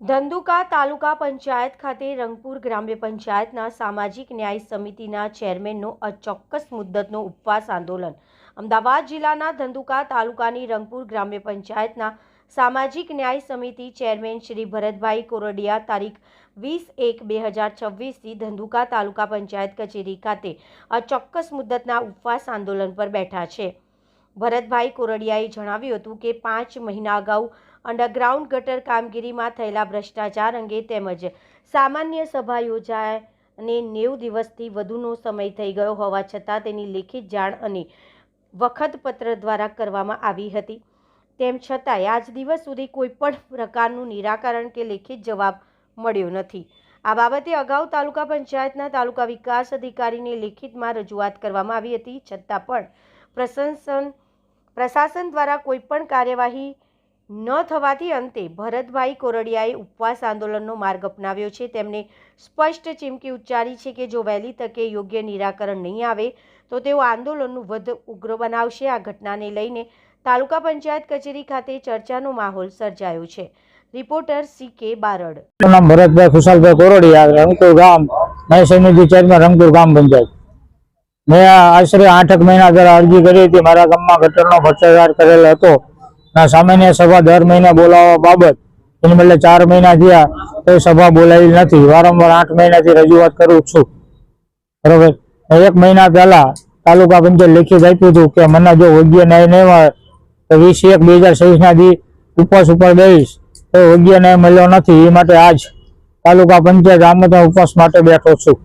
ધંધુકા તાલુકા પંચાયત ખાતે રંગપુર ગ્રામ્ય પંચાયતના સામાજિક ન્યાય સમિતિના ચેરમેનનો અચોક્કસ મુદ્દતનો ઉપવાસ આંદોલન। અમદાવાદ જિલ્લાના ધંધુકા તાલુકાની રંગપુર ગ્રામ્ય પંચાયતના સામાજિક ન્યાય સમિતિ ચેરમેન શ્રી ભરતભાઈ કોરડિયા તારીખ 20/1/2026થી ધંધુકા તાલુકા પંચાયત કચેરી ખાતે અચોક્કસ મુદ્દતના ઉપવાસ આંદોલન પર બેઠા છે। ભરતભાઈ કોરડિયાએ જણાવ્યું હતું કે 5 મહિના અગાઉ અંડરગ્રાઉન્ડ ગટર કામગીરીમાં થયેલા ભ્રષ્ટાચાર અંગે તેમજ સામાન્ય સભા યોજાય અને 90 દિવસથી વધુનો સમય થઈ ગયો હોવા છતાં તેની લેખિત જાણ અને વખતપત્ર દ્વારા કરવામાં આવી હતી, તેમ છતાંય આજ દિવસ સુધી કોઈપણ પ્રકારનું નિરાકરણ કે લેખિત જવાબ મળ્યો નથી। આ બાબતે અગાઉ તાલુકા પંચાયતના તાલુકા વિકાસ અધિકારીને લેખિતમાં રજૂઆત કરવામાં આવી હતી, છતાં પણ પ્રશાસન દ્વારા કોઈપણ કાર્યવાહી ન થવાથી અંતે ભરતભાઈ કોરડિયાએ ઉપવાસ આંદોલનનો માર્ગ અપનાવ્યો છે। તેમણે સ્પષ્ટ ચીમકી ઉચ્ચારી છે કે જો વહેલી તકે યોગ્ય નિરાકરણ નહીં આવે તો તેઓ આંદોલનનું વધુ ઉગ્ર બનાવશે। આ ઘટનાને લઈને તાલુકા પંચાયત કચેરી ખાતે ચર્ચાનો માહોલ સર્જાયો છે। Reporter CK Barad. નામ ભરતભાઈ ખુશાલભાઈ કોરડિયા, રંગપુર ગામ ન્યાય સમિતિ ચેરમેન, રંગપુર ગામ પંચાયત। મેં આશરે 8 મહિના પહેલા અરજી કરી હતી। મારા ગામમાં ગટરનો ભ્રષ્ટાચાર કરેલો હતો। સામાન્ય સભા દર મહિને બોલાવવા બાબત એને બદલે 4 મહિના થયા તો સભા બોલાવી નથી। વારંવાર 8 મહિનાથી રજૂઆત કરું છું, બરોબર। 1 મહિના પહેલા તાલુકા પંચાયત લેખિત આપ્યું હતું કે મને જો યોગ્ય ન્યાય નહીં મળે તો 20/1/2026ના દી ઉપવાસ ઉપર દઈશ, તો યોગ્ય ન્યાય મળ્યો નથી। એ માટે આજ તાલુકા પંચાયત આમંત્રણ ઉપવાસ માટે બેઠો છું।